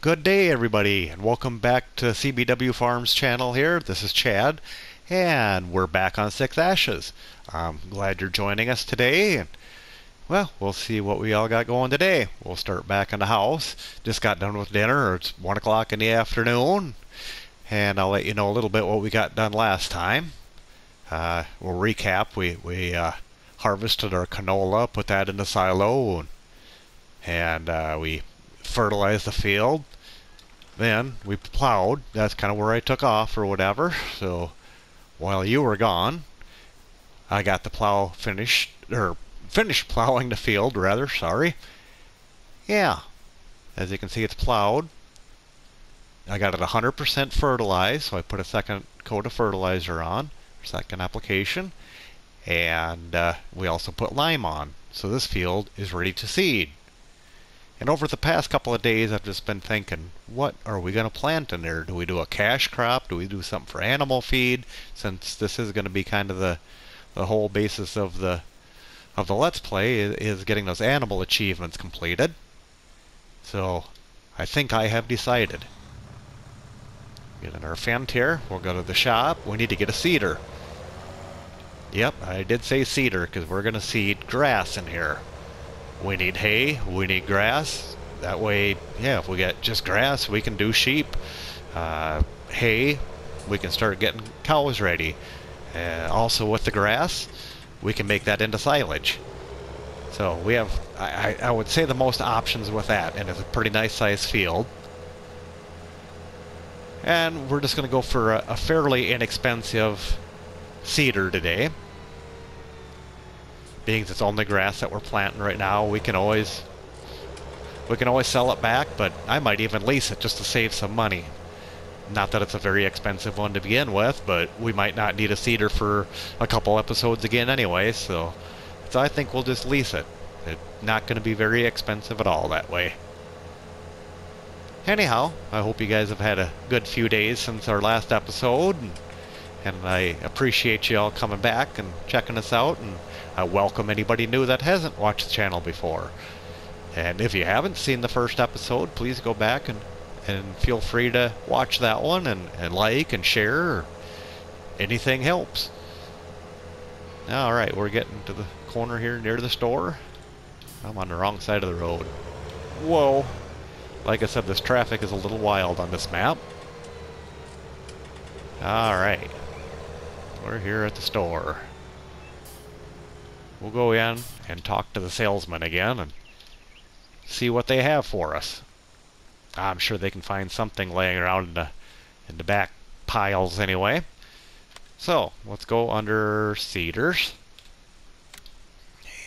Good day, everybody, and welcome back to CBW Farms channel here. This is Chad, and we're back on Six Ashes. I'm glad you're joining us today. And, well, we'll see what we all got going today. We'll start back in the house. Just got done with dinner. It's 1 o'clock in the afternoon, and I'll let you know a little bit what we got done last time. We'll recap. We harvested our canola, put that in the silo, and we fertilized the field. Then we plowed. That's kind of where I took off or whatever. So while you were gone, I got the plow finished, or finished plowing the field rather, sorry. Yeah, as you can see, it's plowed. I got it 100% fertilized, so I put a second coat of fertilizer on, second application, and we also put lime on. So this field is ready to seed. And over the past couple of days, I've just been thinking, what are we going to plant in there? Do we do a cash crop? Do we do something for animal feed? Since this is going to be kind of the whole basis of the Let's Play is getting those animal achievements completed. So I think I have decided. Get in our Fendt here. We'll go to the shop. We need to get a seeder. Yep, I did say seeder because we're going to seed grass in here. We need hay, we need grass. That way, yeah, if we get just grass, we can do sheep. Hay, we can start getting cows ready. Also with the grass, we can make that into silage. So we have, I would say, the most options with that, and it's a pretty nice sized field. And we're just going to go for a fairly inexpensive seeder today. Being it's only grass that we're planting right now, we can always sell it back, but I might even lease it just to save some money. Not that it's a very expensive one to begin with, but we might not need a seeder for a couple episodes again anyway, so I think we'll just lease it. It's not going to be very expensive at all that way. Anyhow, I hope you guys have had a good few days since our last episode, and I appreciate you all coming back and checking us out, and I welcome anybody new that hasn't watched the channel before. And if you haven't seen the first episode, please go back and feel free to watch that one and like and share. Anything helps. Alright, we're getting to the corner here near the store. I'm on the wrong side of the road. Whoa. Like I said, this traffic is a little wild on this map. Alright. We're here at the store. We'll go in and talk to the salesman again and see what they have for us. I'm sure they can find something laying around in the back piles anyway. So, let's go under cedars.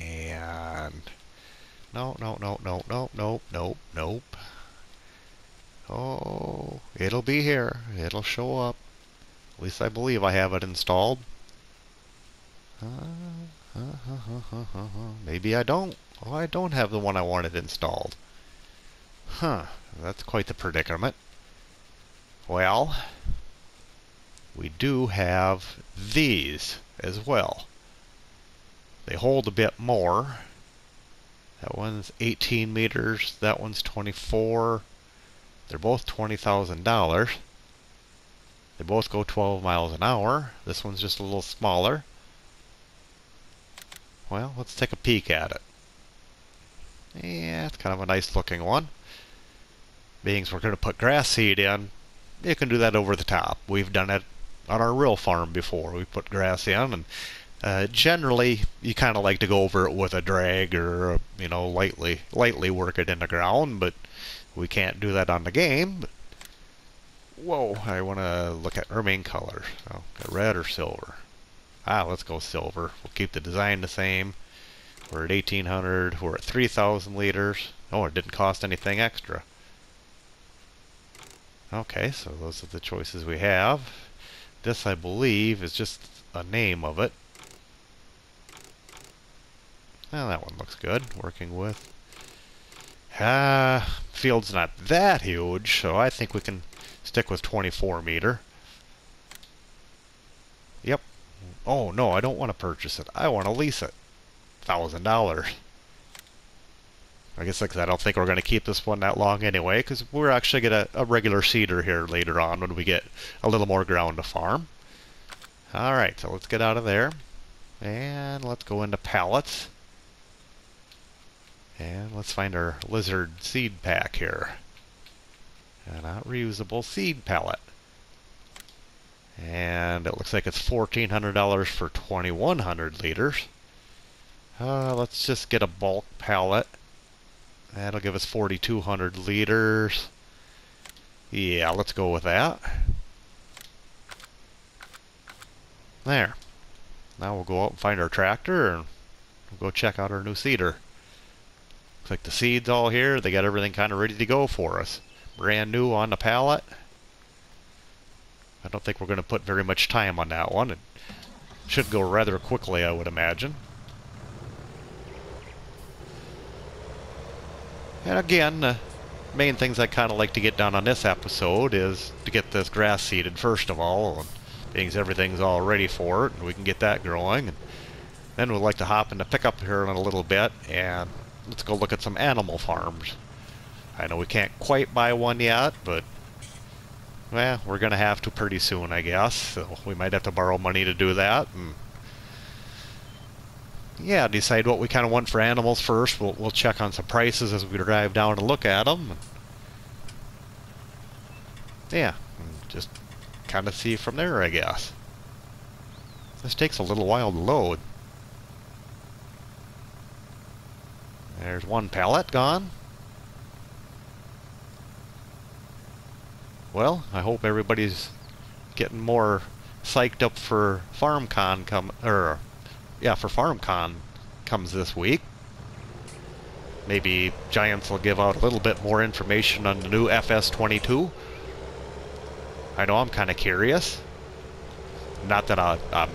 And no. Oh, it'll be here. It'll show up. At least I believe I have it installed. Maybe I don't. Oh, I don't have the one I wanted installed. Huh, that's quite the predicament. Well, we do have these as well. They hold a bit more. That one's 18 meters, that one's 24. They're both $20,000. They both go 12 miles an hour. This one's just a little smaller. Well, let's take a peek at it. Yeah, it's kind of a nice looking one. Being we're going to put grass seed in, you can do that over the top. We've done it on our real farm before. We put grass in, and generally you kind of like to go over it with a drag or lightly work it in the ground, but we can't do that on the game. But, whoa, I want to look at our main colors. So, red or silver? Let's go silver. We'll keep the design the same. We're at 1800. We're at 3000 liters. Oh, it didn't cost anything extra. Okay, so those are the choices we have. This, I believe, is just a name of it. Well, that one looks good. Working with. Field's not that huge, so I think we can stick with 24 meter. Yep. Oh, no, I don't want to purchase it. I want to lease it. $1,000. I guess like I don't think we're going to keep this one that long anyway, because we're actually going to a regular seeder here later on when we get a little more ground to farm. Alright, so let's get out of there. And let's go into pallets. And let's find our lizard seed pack here. Not reusable seed pallet. And it looks like it's $1,400 for 2,100 liters. Let's just get a bulk pallet. That'll give us 4,200 liters. Yeah, let's go with that. There. Now we'll go out and find our tractor and we'll go check out our new seeder. Looks like the seed's all here. They got everything kind of ready to go for us. Brand new on the pallet. I don't think we're going to put very much time on that one. It should go rather quickly, I would imagine. And again, the main things I kind of like to get done on this episode is to get this grass seeded first of all, and being everything's all ready for it, and we can get that growing. And then we'd like to hop into pickup here in a little bit, and let's go look at some animal farms. I know we can't quite buy one yet, but well, we're going to have to pretty soon, I guess. So we might have to borrow money to do that. And yeah, decide what we kind of want for animals first. We'll check on some prices as we drive down to look at them. Yeah, and just kind of see from there, I guess. This takes a little while to load. There's one pallet gone. Well, I hope everybody's getting more psyched up for FarmCon for FarmCon comes this week. Maybe Giants will give out a little bit more information on the new FS22. I know I'm kind of curious. Not that I'm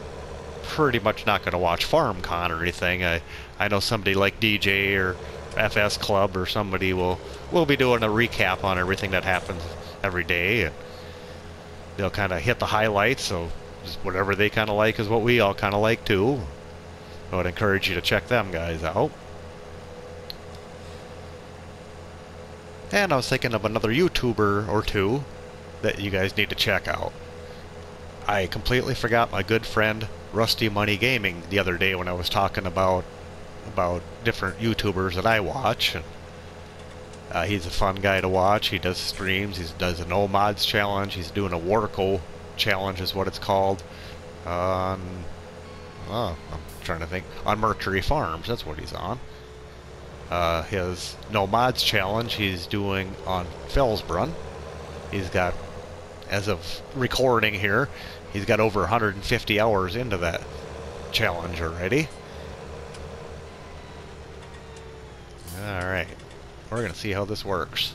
pretty much not going to watch FarmCon or anything. I know somebody like DJ or FS Club or somebody will be doing a recap on everything that happens every day, and they'll kind of hit the highlights, so just whatever they kind of like is what we all kind of like too. I would encourage you to check them guys out. And I was thinking of another YouTuber or two that you guys need to check out. I completely forgot my good friend Rusty Money Gaming the other day when I was talking about different YouTubers that I watch. And he's a fun guy to watch. He does streams. He does a No Mods challenge. He's doing a Warco challenge is what it's called. I'm trying to think. On Mercury Farms, that's what he's on. His No Mods challenge he's doing on Felsbrunn. He's got, as of recording here, he's got over 150 hours into that challenge already. Alright. We're going to see how this works.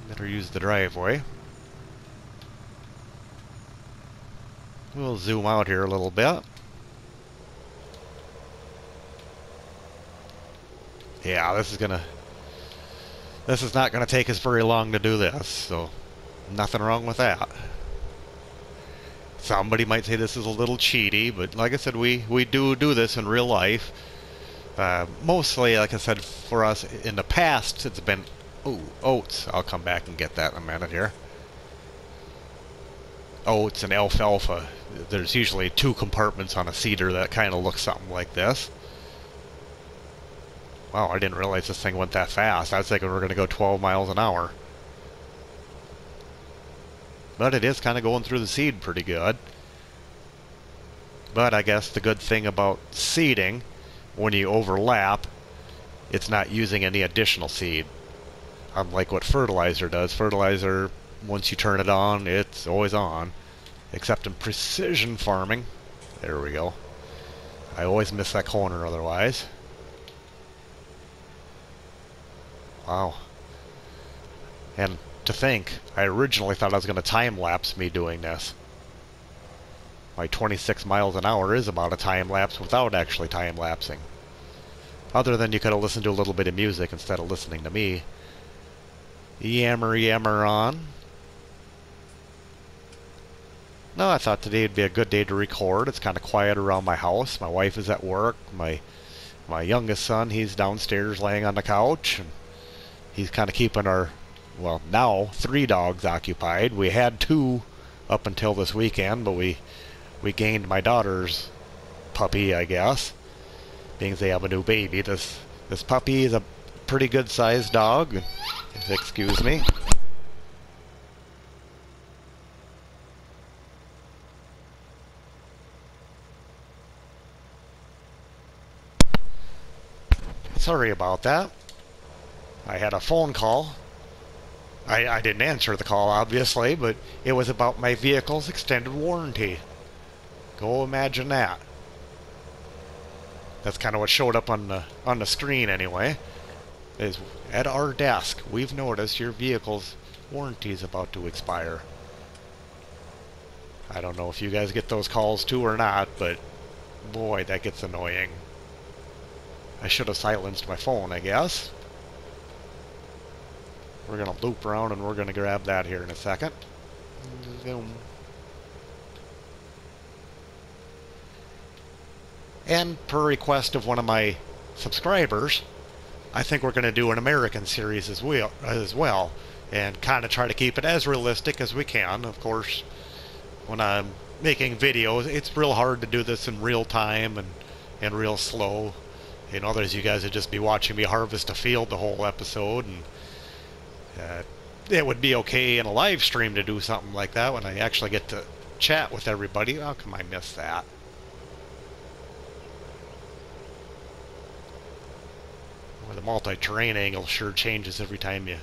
Better use the driveway. We'll zoom out here a little bit. Yeah, this is not going to take us very long to do this, so nothing wrong with that. Somebody might say this is a little cheaty, but like I said, we do this in real life. Mostly, like I said, for us in the past, it's been oats. I'll come back and get that in a minute here. Oats and alfalfa. There's usually 2 compartments on a seeder that kind of looks something like this. Wow, I didn't realize this thing went that fast. I was thinking we were going to go 12 miles an hour. But it is kind of going through the seed pretty good. But I guess the good thing about seeding, when you overlap, it's not using any additional seed. Unlike what fertilizer does. Fertilizer, once you turn it on, it's always on. Except in precision farming. There we go. I always miss that corner otherwise. Wow. And to think, I originally thought I was going to time-lapse me doing this. My 26 miles an hour is about a time-lapse without actually time-lapsing. Other than you could have listened to a little bit of music instead of listening to me. Yammer on. No, I thought today would be a good day to record. It's kind of quiet around my house. My wife is at work. My My youngest son, he's downstairs laying on the couch, and he's kind of keeping our, well, now 3 dogs occupied. We had 2 up until this weekend, but we gained my daughter's puppy, I guess, being they have a new baby. This puppy is a pretty good sized dog. Excuse me. Sorry about that. I had a phone call. I didn't answer the call, obviously, but it was about my vehicle's extended warranty. Go imagine that. That's kind of what showed up on the screen anyway. Is at our desk, we've noticed your vehicle's warranty is about to expire. I don't know if you guys get those calls too or not, but boy, that gets annoying. I should have silenced my phone, I guess. We're going to loop around and we're going to grab that here in a second. Zoom. And per request of one of my subscribers, I think we're going to do an American series as well, and kind of try to keep it as realistic as we can. Of course, when I'm making videos, it's real hard to do this in real time and real slow. You know, otherwise you guys would just be watching me harvest a field the whole episode, and it would be okay in a live stream to do something like that when I actually get to chat with everybody. How come I miss that? Well, the multi-terrain angle sure changes every time you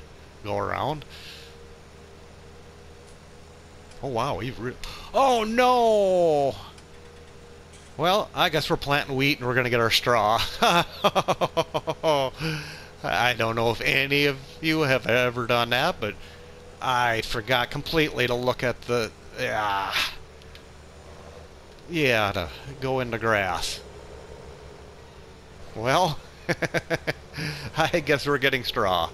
go around. Oh wow, oh no! Well, I guess we're planting wheat and we're going to get our straw. I don't know if any of you have ever done that, but I forgot completely to look at the... yeah, to go in the grass. Well, I guess we're getting straw.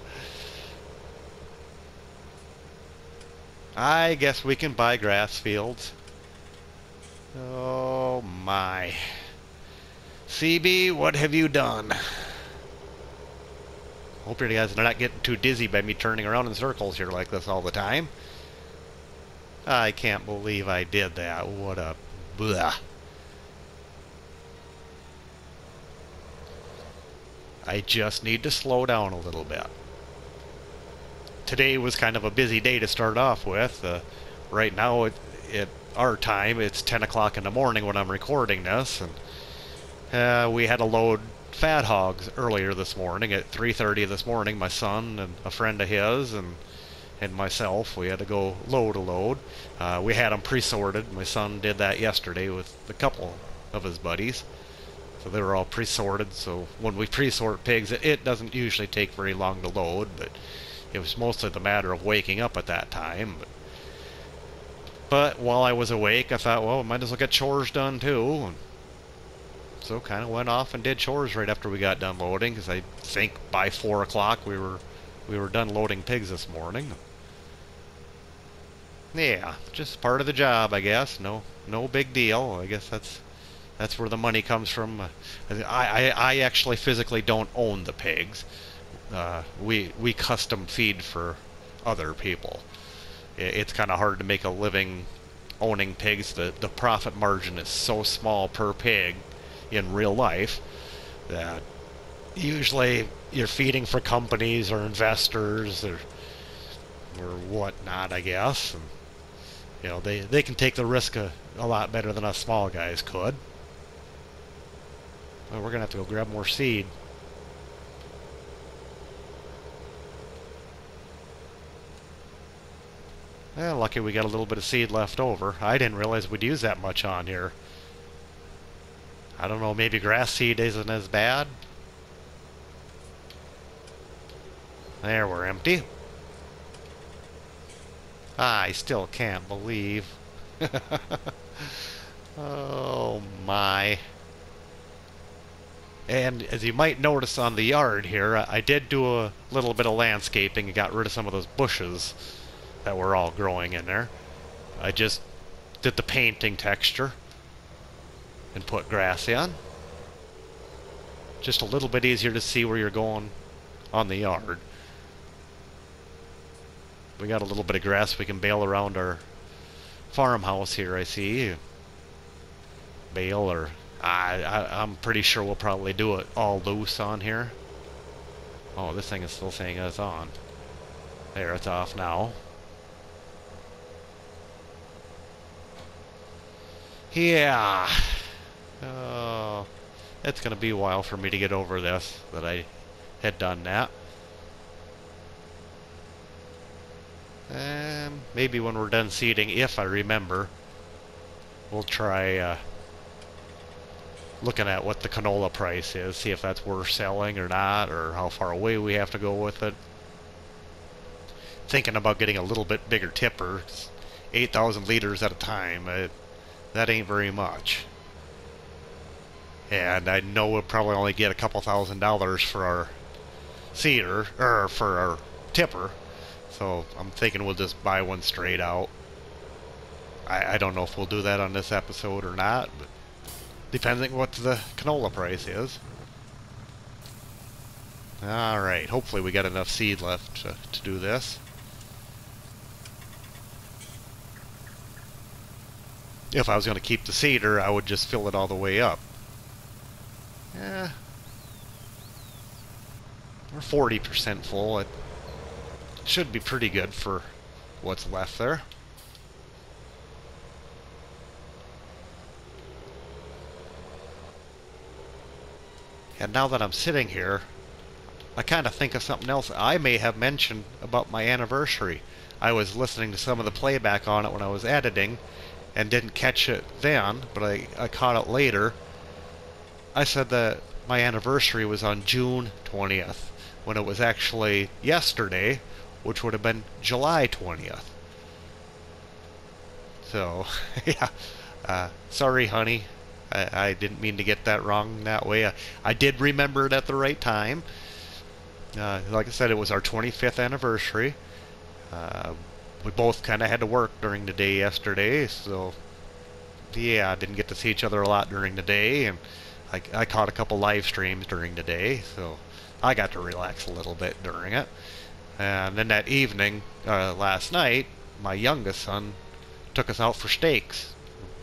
I guess we can buy grass fields. Oh my. CB, what have you done? Hope you guys are not getting too dizzy by me turning around in circles here like this all the time. I can't believe I did that. What a... Blah. I just need to slow down a little bit. Today was kind of a busy day to start off with. Right now, at our time, it's 10 o'clock in the morning when I'm recording this, and we had to load fat hogs earlier this morning at 3:30 this morning. My son and a friend of his and myself, we had to go load a load. We had them pre-sorted. My son did that yesterday with a couple of his buddies. So they were all pre-sorted, so when we pre-sort pigs, it doesn't usually take very long to load, but it was mostly the matter of waking up at that time. But while I was awake, I thought, well, I might as well get chores done too. And so kind of went off and did chores right after we got done loading, because I think by 4 o'clock we were done loading pigs this morning. Yeah, just part of the job, I guess. No big deal. I guess that's where the money comes from. I actually physically don't own the pigs. We custom feed for other people. It's kind of hard to make a living owning pigs. The profit margin is so small per pig in real life that usually you're feeding for companies or investors or whatnot, I guess. And, you know, they can take the risk a lot better than us small guys could. Well, we're gonna have to go grab more seed. Well, lucky we got a little bit of seed left over. I didn't realize we'd use that much on here. I don't know, maybe grass seed isn't as bad. There, we're empty. I still can't believe. Oh my. And as you might notice on the yard here, I did do a little bit of landscaping and got rid of some of those bushes that were all growing in there. I just did the painting texture and put grass in. just a little bit easier to see where you're going on the yard. We got a little bit of grass we can bale around our farmhouse here, I see. Bale, or I'm pretty sure we'll probably do it all loose on here. Oh, this thing is still saying it's on. There, it's off now. Yeah. Oh, it's going to be a while for me to get over this, that I had done that. Maybe when we're done seeding, if I remember, we'll try looking at what the canola price is, see if that's worth selling or not, or how far away we have to go with it. Thinking about getting a little bit bigger tipper. 8,000 liters at a time. That ain't very much. And I know we'll probably only get a couple $1,000s for our seeder, or for our tipper. So I'm thinking we'll just buy one straight out. I don't know if we'll do that on this episode or not, but depending what the canola price is. Alright, hopefully we got enough seed left to do this. If I was going to keep the seeder, I would just fill it all the way up. Yeah. We're 40% full. It should be pretty good for what's left there. And now that I'm sitting here, I kind of think of something else I may have mentioned about my anniversary. I was listening to some of the playback on it when I was editing, and didn't catch it then, but I caught it later. I said that my anniversary was on June 20th, when it was actually yesterday, which would have been July 20th. So, yeah. Sorry, honey. I didn't mean to get that wrong that way. I did remember it at the right time. Like I said, it was our 25th anniversary. We both kind of had to work during the day yesterday, so yeah, didn't get to see each other a lot during the day, and I caught a couple live streams during the day, so I got to relax a little bit during it. And then that evening, last night, my youngest son took us out for steaks.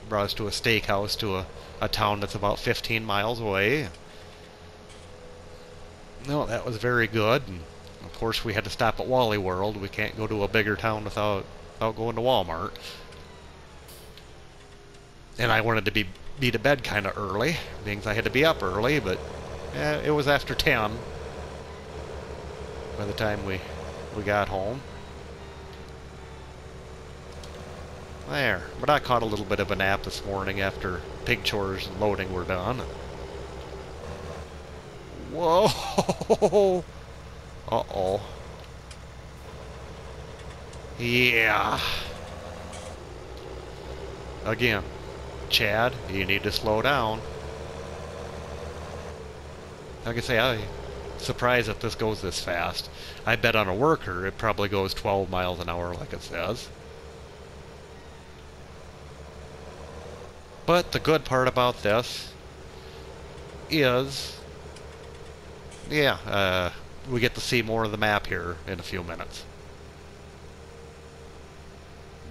Brought us to a steakhouse to a town that's about 15 miles away. No, that was very good. And of course, we had to stop at Wally World. We can't go to a bigger town without going to Walmart. And I wanted to be to bed kind of early, being I had to be up early, but it was after 10 by the time we got home. There. But I caught a little bit of a nap this morning after pig chores and loading were done. Whoa! Uh-oh. Yeah. Again, Chad, you need to slow down. Like I say, I'm surprised that this goes this fast. I bet on a worker it probably goes 12 miles an hour like it says. But the good part about this is, yeah, we get to see more of the map here in a few minutes.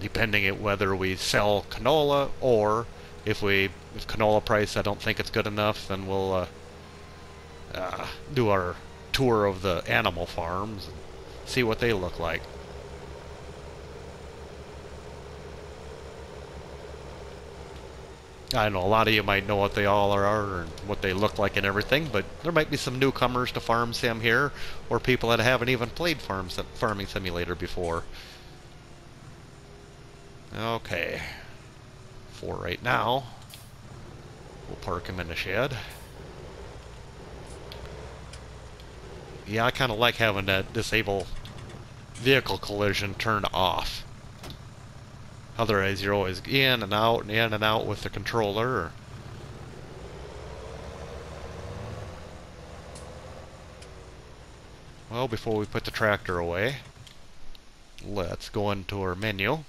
Depending on whether we sell canola, or if canola price I don't think it's good enough, then we'll do our tour of the animal farms and see what they look like. I know a lot of you might know what they all are and what they look like and everything, but there might be some newcomers to Farm Sim here, or people that haven't even played Farming Simulator before. Okay. For right now, we'll park him in the shed. Yeah, I kind of like having that disable vehicle collision turned off. Otherwise, you're always in and out with the controller. Well, before we put the tractor away, let's go into our menu.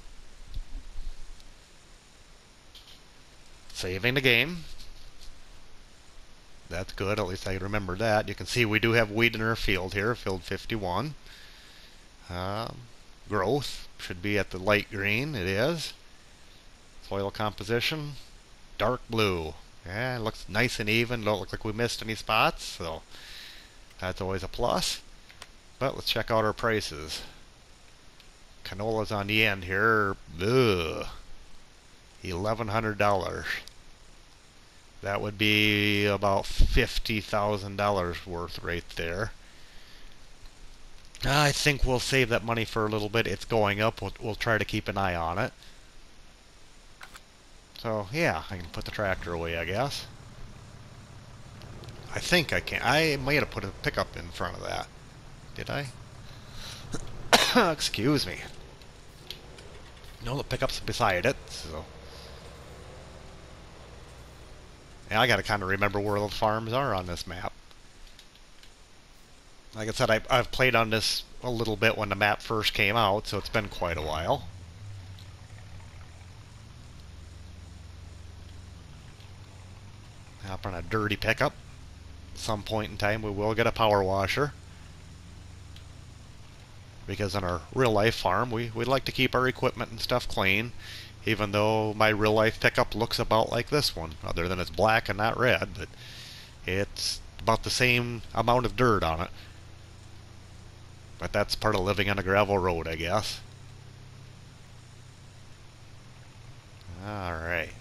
Saving the game. That's good. At least I remember that. You can see we do have wheat in our field here, field 51. Growth should be at the light green. It is. Soil composition, dark blue. Yeah, it looks nice and even. Don't look like we missed any spots, so that's always a plus. But let's check out our prices. Canola's on the end here. Ugh. $1,100. That would be about $50,000 worth right there. I think we'll save that money for a little bit. It's going up. We'll try to keep an eye on it. So, yeah, I can put the tractor away, I guess. I think I can. I might have put a pickup in front of that. Did I? Excuse me. No, the pickup's beside it, so... Yeah, I gotta kind of remember where the farms are on this map. Like I said, I've played on this a little bit when the map first came out, so it's been quite a while. Hop on a dirty pickup. At some point in time we will get a power washer. Because on our real life farm we like to keep our equipment and stuff clean. Even though my real life pickup looks about like this one. Other than it's black and not red. But it's about the same amount of dirt on it. But that's part of living on a gravel road, I guess. Alright.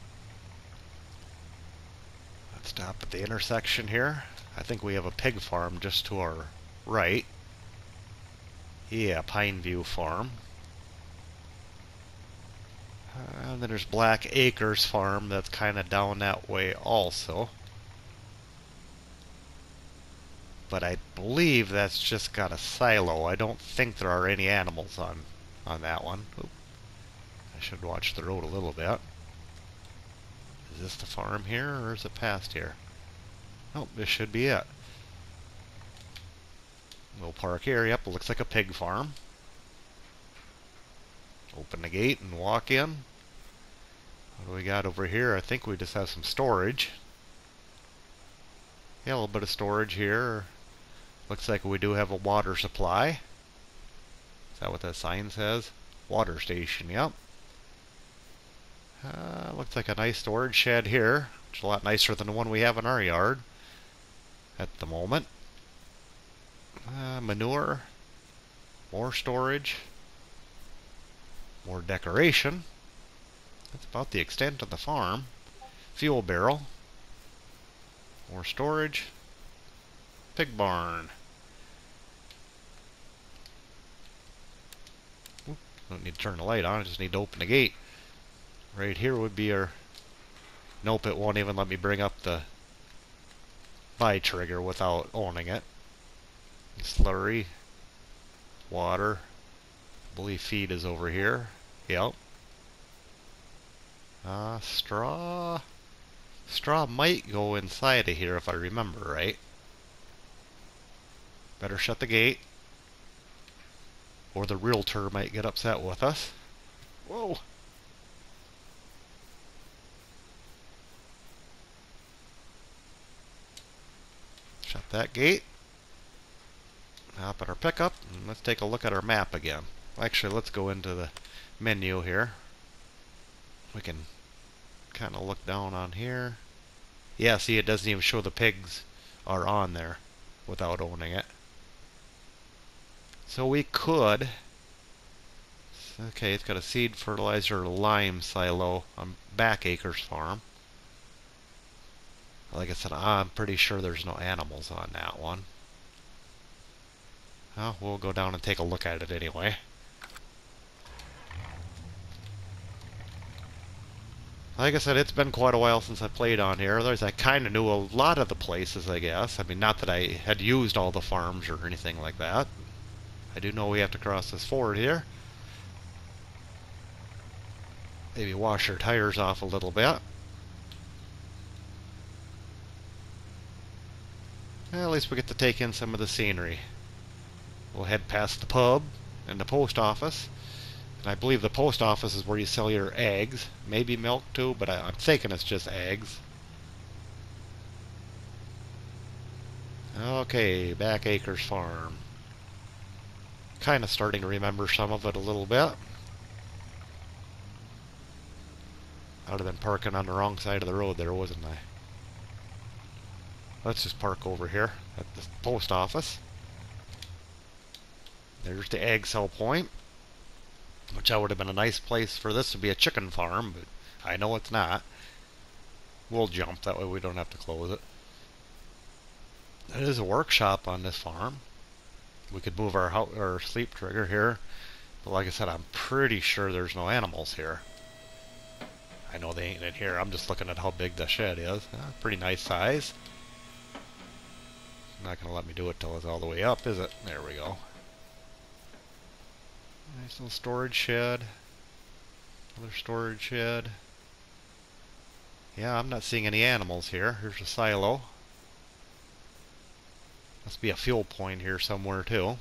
Let's stop at the intersection here. I think we have a pig farm just to our right. Yeah, Pineview Farm. And then there's Black Acres Farm that's kind of down that way also. But I believe that's just got a silo. I don't think there are any animals on that one. Oop. I should watch the road a little bit. Is this the farm here, or is it past here? Oh, this should be it. We'll park here. Yep, it looks like a pig farm. Open the gate and walk in. What do we got over here? I think we just have some storage. Yeah, a little bit of storage here. Looks like we do have a water supply. Is that what that sign says? Water station, yep. Looks like a nice storage shed here, which is a lot nicer than the one we have in our yard at the moment. Manure, more storage, more decoration. That's about the extent of the farm. Fuel barrel, more storage, pig barn. Oop, don't need to turn the light on, I just need to open the gate. Right here would be our... Nope, it won't even let me bring up the buy trigger without owning it. Slurry, water, I believe feed is over here. Yep. Straw. Straw might go inside of here if I remember right. Better shut the gate, or the realtor might get upset with us. Whoa! Shut that gate. Hop at our pickup, and let's take a look at our map again. Actually, let's go into the menu here. We can kind of look down on here. Yeah, see, it doesn't even show the pigs are on there without owning it. So we could... Okay, it's got a seed fertilizer lime silo on Back Acres Farm. Like I said, I'm pretty sure there's no animals on that one. Well, we'll go down and take a look at it anyway. Like I said, it's been quite a while since I played on here. Otherwise, I kind of knew a lot of the places, I guess. I mean, not that I had used all the farms or anything like that. I do know we have to cross this ford here. Maybe wash our tires off a little bit. Well, at least we get to take in some of the scenery. We'll head past the pub and the post office. And I believe the post office is where you sell your eggs. Maybe milk too, but I'm thinking it's just eggs. Okay, Back Acres Farm. Kind of starting to remember some of it a little bit. I would have been parking on the wrong side of the road there, wasn't I? Let's just park over here at the post office. There's the egg cell point, which would have been a nice place for this to be a chicken farm, but I know it's not. We'll jump, that way we don't have to close it. It is a workshop on this farm. We could move our sleep trigger here, but like I said, I'm pretty sure there's no animals here. I know they ain't in here. I'm just looking at how big the shed is. Pretty nice size. Not going to let me do it till it's all the way up, is it? There we go. Nice little storage shed. Another storage shed. Yeah, I'm not seeing any animals here. Here's a silo. Must be a fuel point here somewhere too.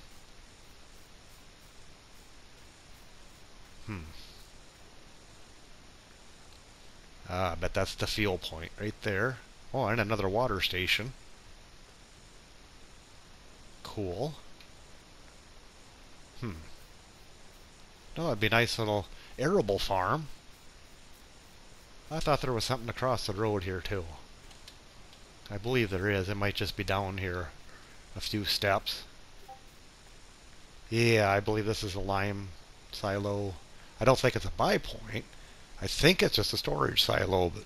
I bet that's the fuel point right there. Oh, and another water station. Cool. No, it'd be a nice little arable farm. I thought there was something across the road here too. I believe there is. It might just be down here a few steps. Yeah, I believe this is a lime silo. I don't think it's a buy point. I think it's just a storage silo, but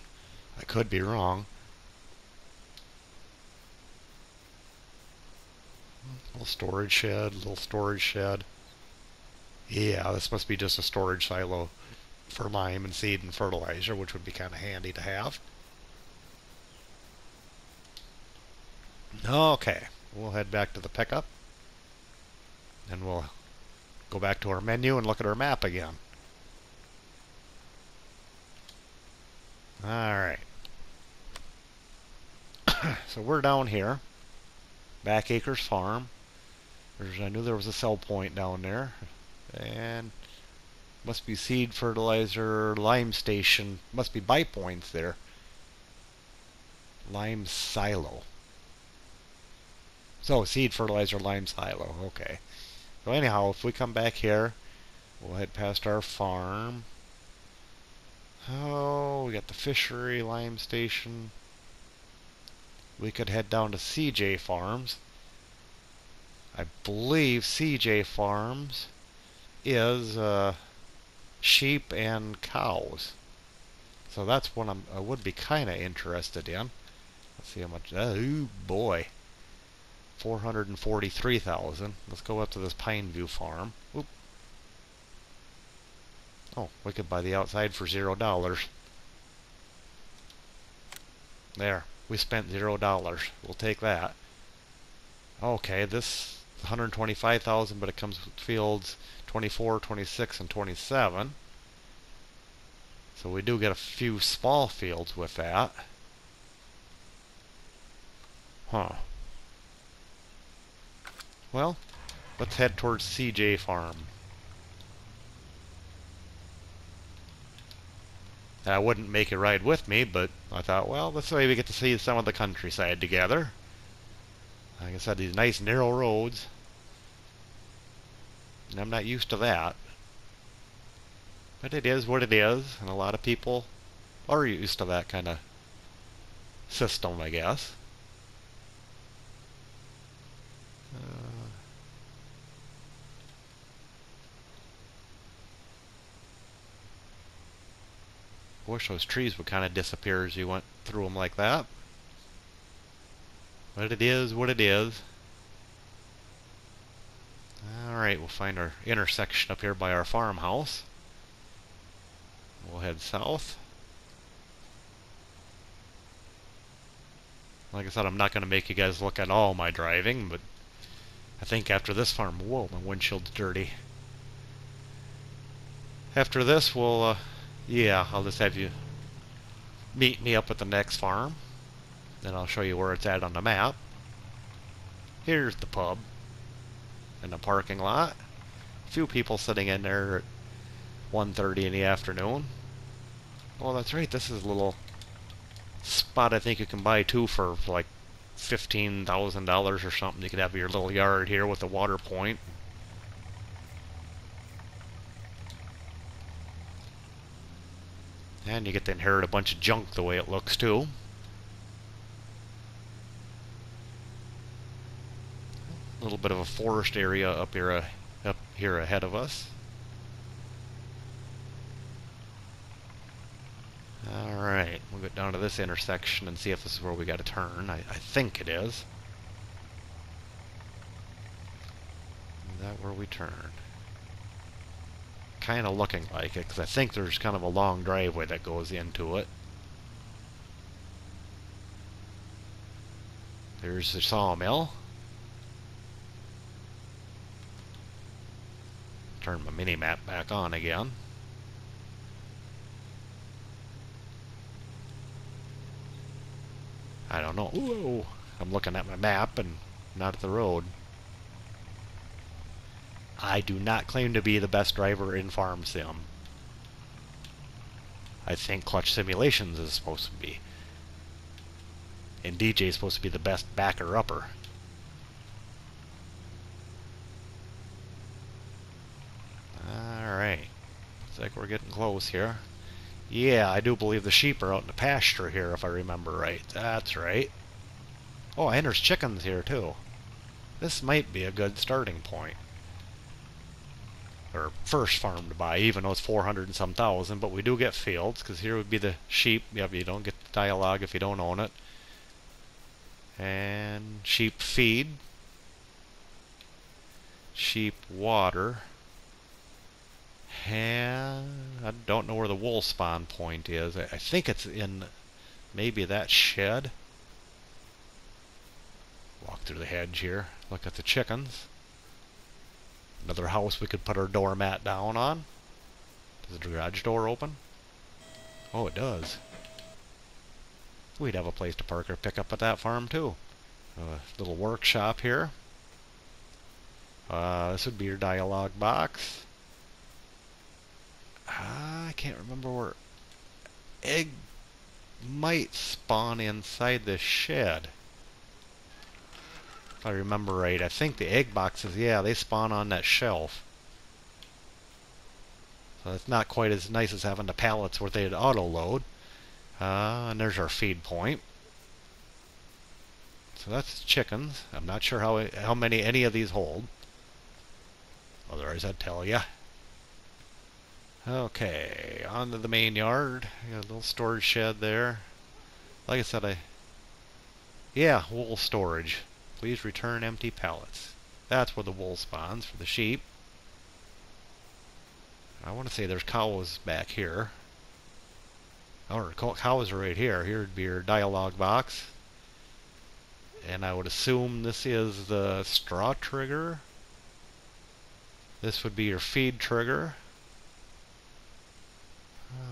I could be wrong. Little storage shed, little storage shed. Yeah, this must be just a storage silo for lime and seed and fertilizer, which would be kind of handy to have. Okay, we'll head back to the pickup, and we'll go back to our menu and look at our map again. Alright. So we're down here. Back Acres Farm. I knew there was a cell point down there. And must be seed, fertilizer, lime station. Must be buy points there. Lime silo. So, seed, fertilizer, lime silo. Okay. So anyhow, if we come back here, we'll head past our farm. Oh, we got the fishery, lime station. We could head down to CJ Farms. I believe CJ Farms is sheep and cows. So that's what I would be kind of interested in. Let's see how much. Oh boy, 443,000. Let's go up to this Pineview farm. Oop. Oh, we could buy the outside for $0. There, we spent $0. We'll take that. Okay, this 125,000, but it comes with fields 24, 26, and 27. So we do get a few small fields with that. Huh. Well, let's head towards CJ Farm. I wouldn't make a ride with me, but I thought, well, this way we get to see some of the countryside together. Like I said, these nice narrow roads. And I'm not used to that. But it is what it is, and a lot of people are used to that kind of system, I guess. I wish those trees would kind of disappear as you went through them like that. But it is what it is. Alright, we'll find our intersection up here by our farmhouse. We'll head south. Like I said, I'm not going to make you guys look at all my driving, but I think after this farm, whoa, my windshield's dirty. After this, we'll, yeah, I'll just have you meet me up at the next farm. Then I'll show you where it's at on the map. Here's the pub in the parking lot. A few people sitting in there at 1:30 in the afternoon. Oh, that's right, this is a little spot I think you can buy two for like $15,000 or something, you could have your little yard here with a water point. And you get to inherit a bunch of junk the way it looks too. A little bit of a forest area up here ahead of us. Alright, we'll get down to this intersection and see if this is where we got to turn. I think it is. Is that where we turn? Kind of looking like it, because I think there's kind of a long driveway that goes into it. There's the sawmill. Turn my mini-map back on again. I don't know. Whoa! I'm looking at my map and not at the road. I do not claim to be the best driver in Farm Sim. I think Clutch Simulations is supposed to be. And DJ is supposed to be the best backer-upper. Alright. Looks like we're getting close here. Yeah, I do believe the sheep are out in the pasture here, if I remember right. That's right. Oh, and there's chickens here, too. This might be a good starting point. Or first farm to buy, even though it's 400 and some thousand, but we do get fields, because here would be the sheep. Yep, you don't get the dialogue if you don't own it. And sheep feed. Sheep water. And I don't know where the wool spawn point is. I think it's in maybe that shed. Walk through the hedge here. Look at the chickens. Another house we could put our doormat down on. Does the garage door open? Oh, it does. We'd have a place to park our pickup at that farm too. A little workshop here. This would be your dialogue box. I can't remember where egg might spawn inside this shed. If I remember right, I think the egg boxes, yeah, they spawn on that shelf. So it's not quite as nice as having the pallets where they'd auto-load. And there's our feed point. So that's chickens. I'm not sure how many any of these hold. Otherwise I'd tell you. Okay, on to the main yard. Got a little storage shed there. Like I said, yeah, wool storage. Please return empty pallets. That's where the wool spawns for the sheep. I want to say there's cows back here. Or cows are right here. Here would be your dialogue box. And I would assume this is the straw trigger. This would be your feed trigger.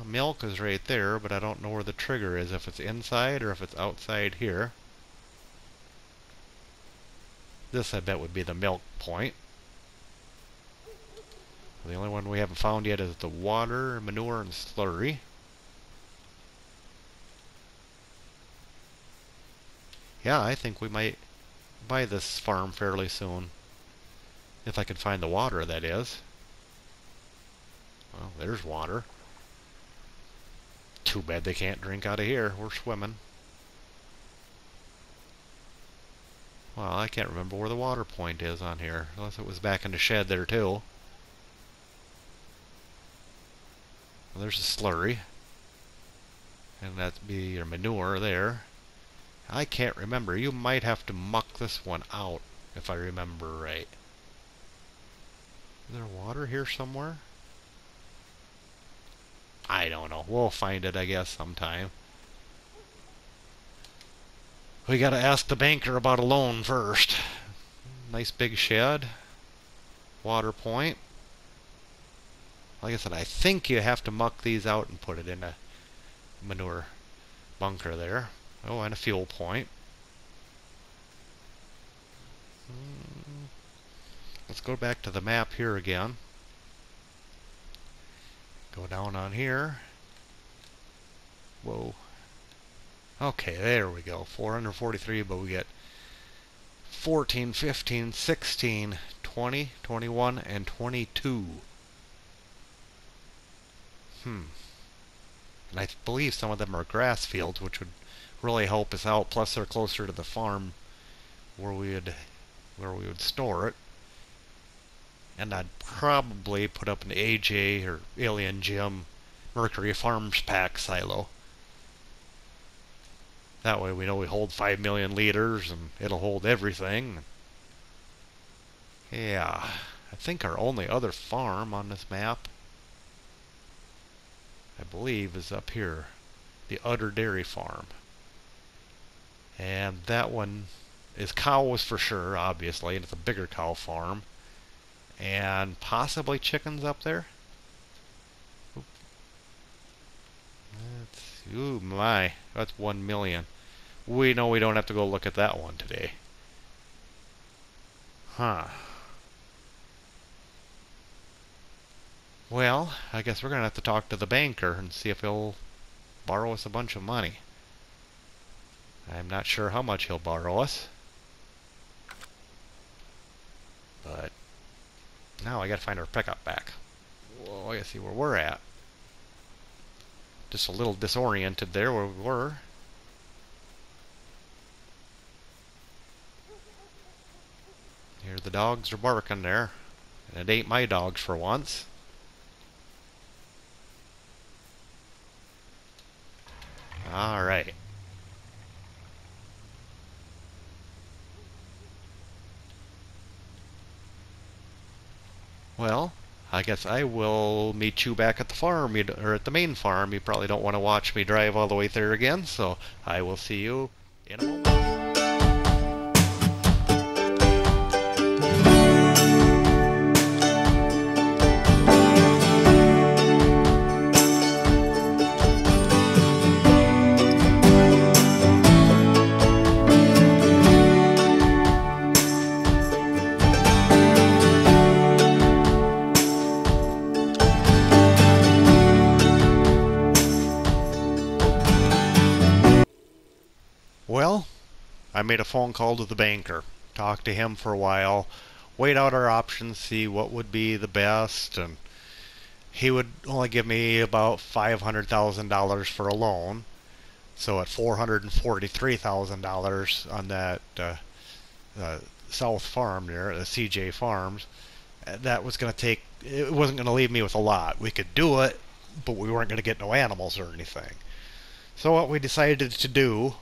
Milk is right there, but I don't know where the trigger is, if it's inside or if it's outside here. This, I bet, would be the milk point. The only one we haven't found yet is the water, manure, and slurry. Yeah, I think we might buy this farm fairly soon. If I can find the water, that is. Well, there's water. Too bad they can't drink out of here. We're swimming. Well, I can't remember where the water point is on here. Unless it was back in the shed there, too. Well, there's a slurry. And that'd be your manure there. I can't remember. You might have to muck this one out, if I remember right. Is there water here somewhere? I don't know. We'll find it, I guess, sometime. We gotta ask the banker about a loan first. Nice big shed. Water point. Like I said, I think you have to muck these out and put it in a manure bunker there. Oh, and a fuel point. Let's go back to the map here again. Go down on here. Whoa. Okay, there we go. 443, but we get 14, 15, 16, 20, 21, and 22. And I believe some of them are grass fields, which would really help us out. Plus, they're closer to the farm where we would store it. And I'd probably put up an AJ or Alien Gym Mercury Farms pack silo. That way we know we hold 5 million liters and it'll hold everything. Yeah, I think our only other farm on this map, I believe, is up here. The Udder Dairy Farm. And that one is cows for sure, obviously, and it's a bigger cow farm. And possibly chickens up there. Ooh my, that's 1 million. We know we don't have to go look at that one today. Huh. Well, I guess we're going to have to talk to the banker and see if he'll borrow us a bunch of money. I'm not sure how much he'll borrow us. But now I got to find our pickup back. Well, I got to see where we're at. Just a little disoriented there where we were. Here the dogs are barking there. And it ain't my dogs for once. Alright. Well, I guess I will meet you back at the farm, or at the main farm. You probably don't want to watch me drive all the way there again, so I will see you in a moment. Well, I made a phone call to the banker, talked to him for a while, weighed out our options, see what would be the best, and he would only give me about $500,000 for a loan. So at $443,000 on that South Farm there, the CJ Farms, that was going to take, it wasn't going to leave me with a lot. We could do it, but we weren't going to get no animals or anything. So what we decided to do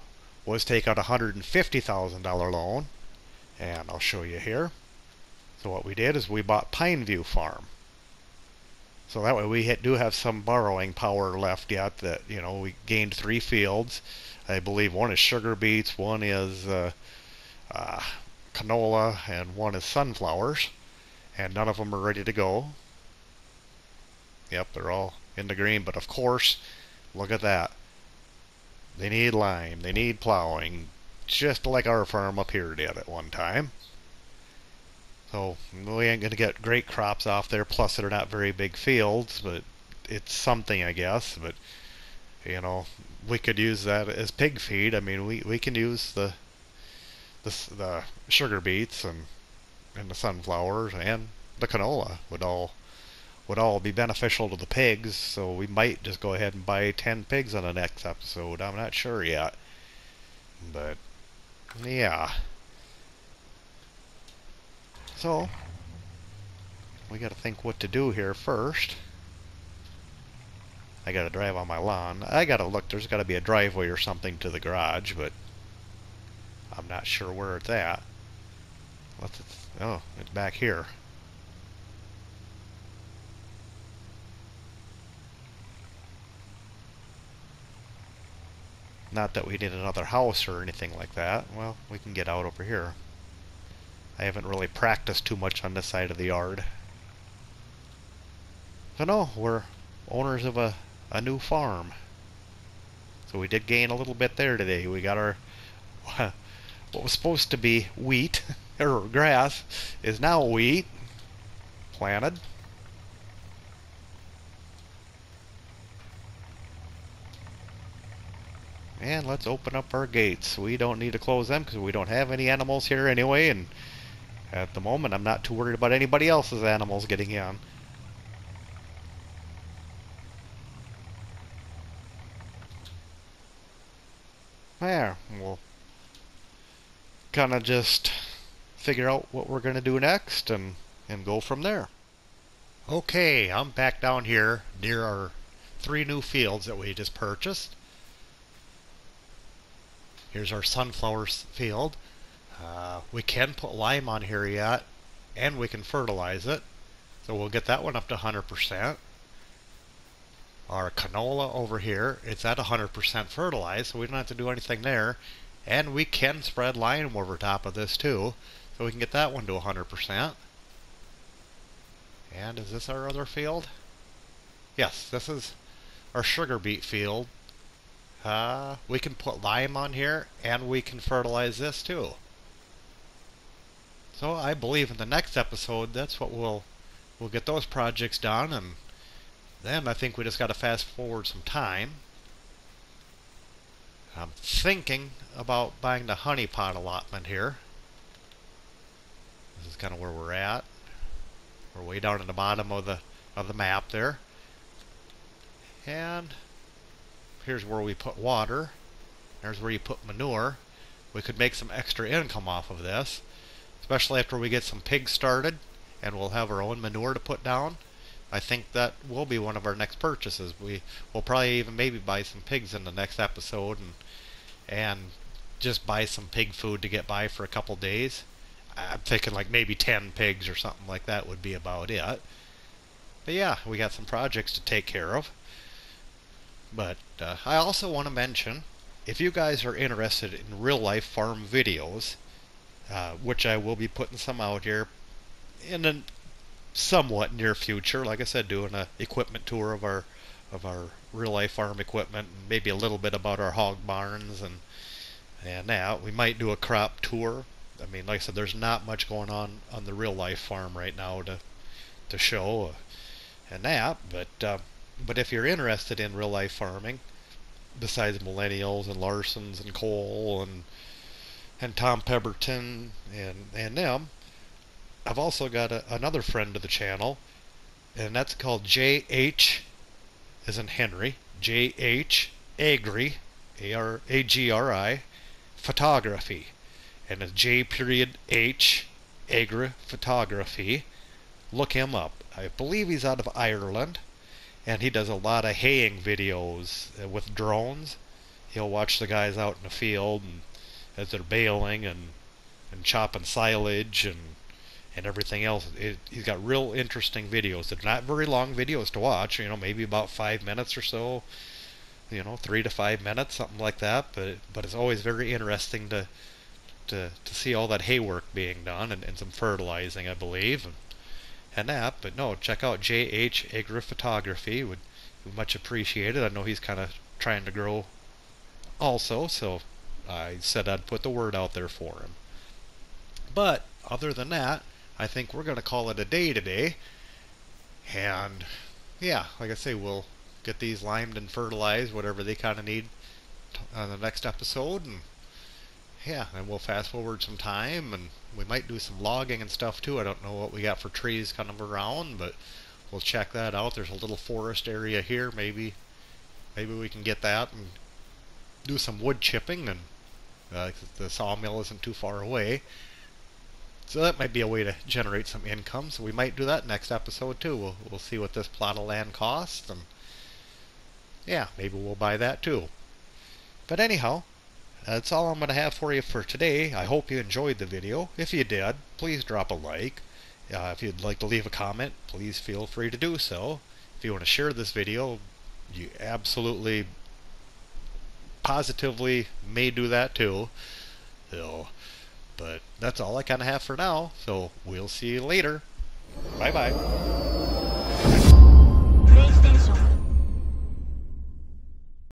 was take out a $150,000 loan, and I'll show you here. So what we did is we bought Pineview Farm. So that way we do have some borrowing power left yet. That, you know, we gained 3 fields. I believe one is sugar beets, one is canola, and one is sunflowers. And none of them are ready to go. Yep, they're all in the green, but of course, look at that. They need lime, they need plowing, just like our farm up here did at one time. So we ain't going to get great crops off there, plus they're not very big fields, but it's something, I guess. But, you know, we could use that as pig feed. I mean, we can use the sugar beets and the sunflowers and the canola would all be beneficial to the pigs, so we might just go ahead and buy 10 pigs on the next episode. I'm not sure yet. But, yeah. So, we gotta think what to do here first. I gotta drive on my lawn. I gotta look, there's gotta be a driveway or something to the garage, but I'm not sure where it's at. Oh, it's back here. Not that we need another house or anything like that. Well, we can get out over here. I haven't really practiced too much on this side of the yard. So no, we're owners of a new farm. So we did gain a little bit there today. We got our, what was supposed to be wheat, or grass, is now wheat planted. And let's open up our gates. We don't need to close them because we don't have any animals here anyway, and at the moment I'm not too worried about anybody else's animals getting in. There, we'll kind of just figure out what we're going to do next and go from there. Okay, I'm back down here near our 3 new fields that we just purchased. Here's our sunflower field. We can put lime on here yet, and we can fertilize it. So we'll get that one up to 100%. Our canola over here, it's at 100% fertilized, so we don't have to do anything there. And we can spread lime over top of this too, so we can get that one to 100%. And is this our other field? Yes, this is our sugar beet field. We can put lime on here, and we can fertilize this too. So I believe in the next episode, that's what we'll get those projects done, and then I think we just got to fast forward some time. I'm thinking about buying the honey pot allotment here. This is kind of where we're at. We're way down in the bottom of the map there. And here's where we put water. There's where you put manure. We could make some extra income off of this, especially after we get some pigs started and we'll have our own manure to put down. I think that will be one of our next purchases. We'll probably even maybe buy some pigs in the next episode and just buy some pig food to get by for a couple days. I'm thinking like maybe 10 pigs or something like that would be about it. But yeah, we got some projects to take care of. But I also want to mention, if you guys are interested in real life farm videos, which I will be putting some out here in a somewhat near future, like I said, doing an equipment tour of our real life farm equipment, and maybe a little bit about our hog barns and that. We might do a crop tour. I mean, like I said, there's not much going on the real life farm right now to show and that, but if you're interested in real life farming, besides Millennials and Larsons and Cole and Tom Pemberton and them, I've also got another friend of the channel, and that's called JH, as in Henry, JH Agri, A-R-A-G-R-I, Photography, and it's J.H Agri Photography. Look him up. I believe he's out of Ireland, and he does a lot of haying videos with drones. He'll watch the guys out in the field and as they're baling and chopping silage and everything else. He's got real interesting videos. They're not very long videos to watch, maybe about 5 minutes or so, 3 to 5 minutes, something like that, but it's always very interesting to see all that hay work being done and some fertilizing, I believe, and that. But no, check out JH Agri Photography. Would much appreciated. I know he's kind of trying to grow also, so I said I'd put the word out there for him. But other than that, I think we're going to call it a day today. And yeah, like I say, we'll get these limed and fertilized, whatever they kind of need on the next episode. And yeah, and we'll fast forward some time, and we might do some logging and stuff too. I don't know what we got for trees kind of around, but we'll check that out. There's a little forest area here. Maybe we can get that and do some wood chipping, and the sawmill isn't too far away. So that might be a way to generate some income. So we might do that next episode too. We'll see what this plot of land costs, and yeah, maybe we'll buy that too. But anyhow, that's all I'm going to have for you for today. I hope you enjoyed the video. If you did, please drop a like. If you'd like to leave a comment, please feel free to do so. If you want to share this video, you absolutely, positively may do that too. So, but that's all I kind of have for now. So we'll see you later. Bye bye.